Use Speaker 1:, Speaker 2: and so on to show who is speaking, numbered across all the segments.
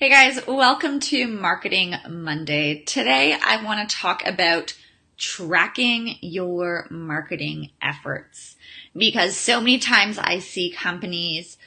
Speaker 1: Hey guys, welcome to Marketing Monday. Today I want to talk about tracking your marketing efforts because so many times I see companies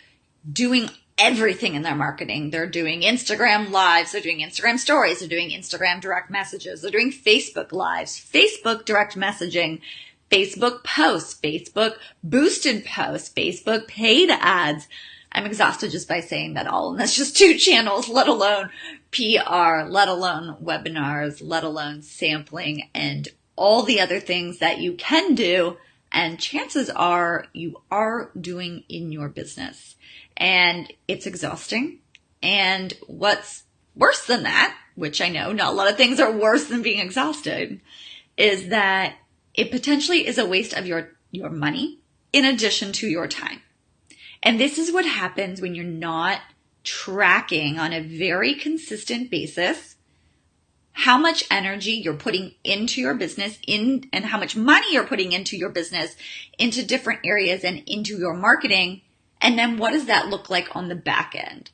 Speaker 1: doing everything in their marketing. They're doing Instagram lives, they're doing Instagram stories, they're doing Instagram direct messages, they're doing Facebook lives, Facebook direct messaging, Facebook posts, Facebook boosted posts, Facebook paid ads. I'm exhausted just by saying that all, and that's just 2 channels, let alone PR, let alone webinars, let alone sampling and all the other things that you can do. And chances are you are doing in your business, and it's exhausting. And what's worse than that, which I know not a lot of things are worse than being exhausted, is that it potentially is a waste of your money in addition to your time. And this is what happens when you're not tracking on a very consistent basis how much energy you're putting into your business and how much money you're putting into your business, into different areas and into your marketing. And then what does that look like on the back end?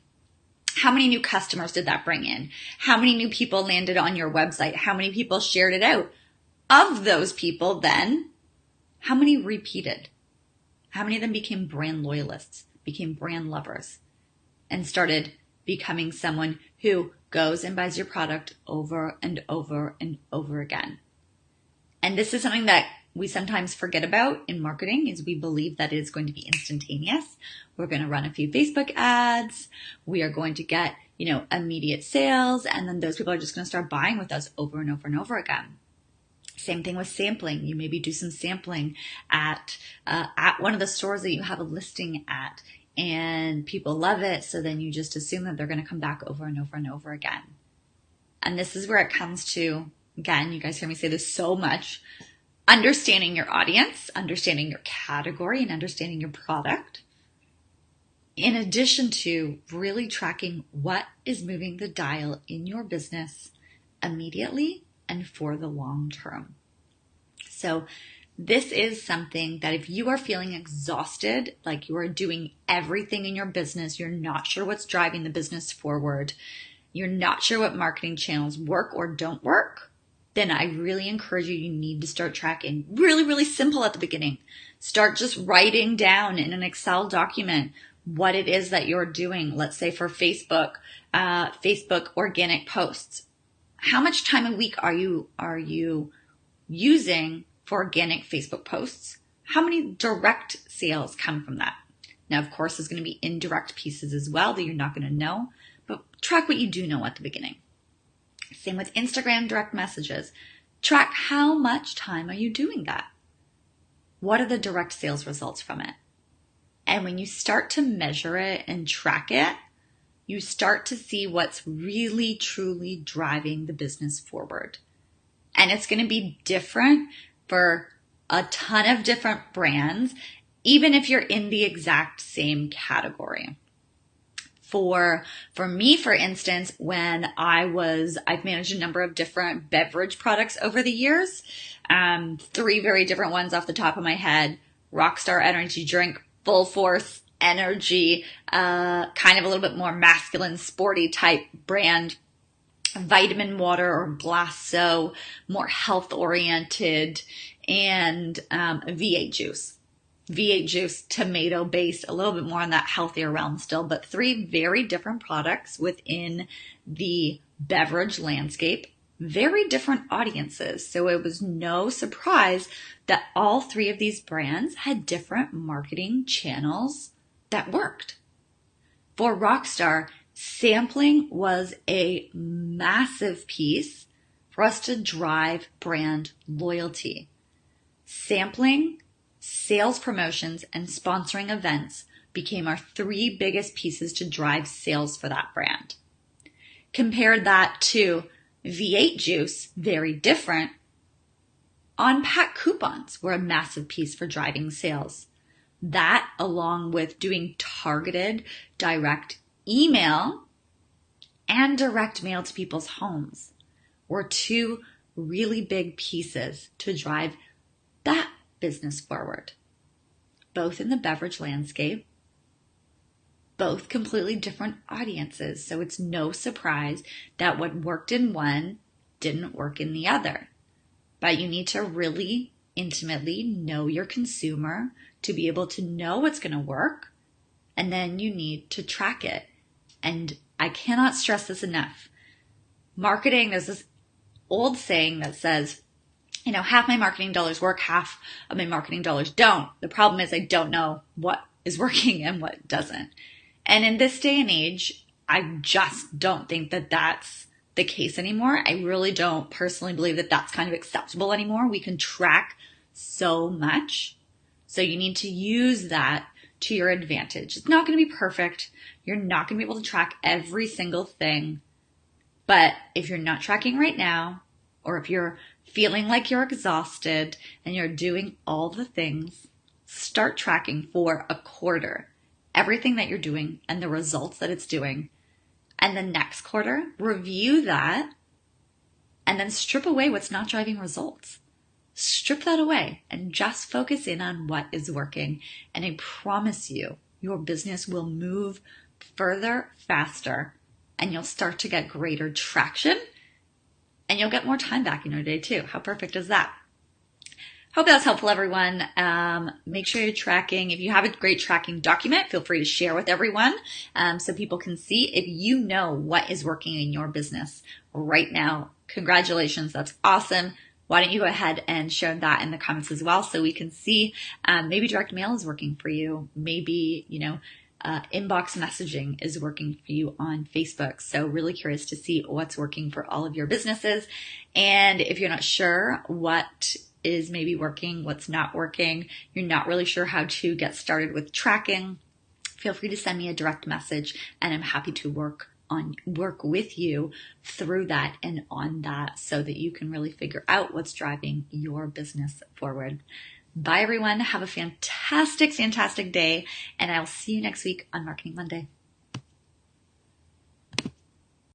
Speaker 1: How many new customers did that bring in? How many new people landed on your website? How many people shared it out? Of those people then, how many repeated? How many of them became brand loyalists, became brand lovers, and started becoming someone who goes and buys your product over and over and over again? And this is something that we sometimes forget about in marketing, is we believe that it is going to be instantaneous. We're going to run a few Facebook ads. We are going to get, immediate sales. And then those people are just going to start buying with us over and over and over again. Same thing with sampling. You maybe do some sampling at one of the stores that you have a listing at, and people love it. So then you just assume that they're going to come back over and over and over again. And this is where it comes to, again, you guys hear me say this so much, understanding your audience, understanding your category, and understanding your product, in addition to really tracking what is moving the dial in your business immediately and for the long term. So this is something that if you are feeling exhausted, like you are doing everything in your business, you're not sure what's driving the business forward, you're not sure what marketing channels work or don't work, then I really encourage you need to start tracking. Really, really simple at the beginning. Start just writing down in an Excel document what it is that you're doing. Let's say for Facebook organic posts. How much time a week are you using for organic Facebook posts? How many direct sales come from that? Now, of course, there's going to be indirect pieces as well that you're not going to know, but track what you do know at the beginning. Same with Instagram direct messages. Track how much time are you doing that? What are the direct sales results from it? And when you start to measure it and track it, you start to see what's really, truly driving the business forward. And it's going to be different for a ton of different brands, even if you're in the exact same category. For me, for instance, when I've managed a number of different beverage products over the years, 3 very different ones off the top of my head: Rockstar energy drink, Full Force energy, kind of a little bit more masculine, sporty type brand, vitamin water or Glasso, more health oriented, and V8 juice. V8 juice, tomato based, a little bit more on that healthier realm still, but 3 very different products within the beverage landscape, very different audiences. So it was no surprise that all 3 of these brands had different marketing channels that worked. For Rockstar, sampling was a massive piece for us to drive brand loyalty. Sampling, sales promotions, and sponsoring events became our 3 biggest pieces to drive sales for that brand. Compare that to V8 juice, very different. On-pack coupons were a massive piece for driving sales. That, along with doing targeted direct email and direct mail to people's homes, were 2 really big pieces to drive that business forward, both in the beverage landscape both completely different audiences. So it's no surprise that what worked in one didn't work in the other. But you need to really intimately know your consumer to be able to know what's going to work. And then you need to track it. And I cannot stress this enough. Marketing, there's this old saying that says, half my marketing dollars work, half of my marketing dollars don't. The problem is I don't know what is working and what doesn't. And in this day and age, I just don't think that that's the case anymore. I really don't personally believe that that's kind of acceptable anymore. We can track so much. So you need to use that to your advantage. It's not going to be perfect. You're not going to be able to track every single thing. But if you're not tracking right now, or if you're feeling like you're exhausted and you're doing all the things, start tracking for a quarter, everything that you're doing and the results that it's doing. And the next quarter, review that and then strip away what's not driving results. Strip that away and just focus in on what is working. And I promise you, your business will move further, faster, and you'll start to get greater traction and you'll get more time back in your day too. How perfect is that? Hope that's helpful, everyone. Make sure you're tracking. If you have a great tracking document, feel free to share with everyone so people can see if you know what is working in your business right now. Congratulations. That's awesome. Why don't you go ahead and share that in the comments as well so we can see maybe direct mail is working for you. Maybe, inbox messaging is working for you on Facebook. So really curious to see what's working for all of your businesses. And if you're not sure what is maybe working, what's not working, you're not really sure how to get started with tracking, feel free to send me a direct message and I'm happy to work with you through that and on that so that you can really figure out what's driving your business forward. Bye everyone. Have a fantastic, fantastic day. And I'll see you next week on Marketing Monday.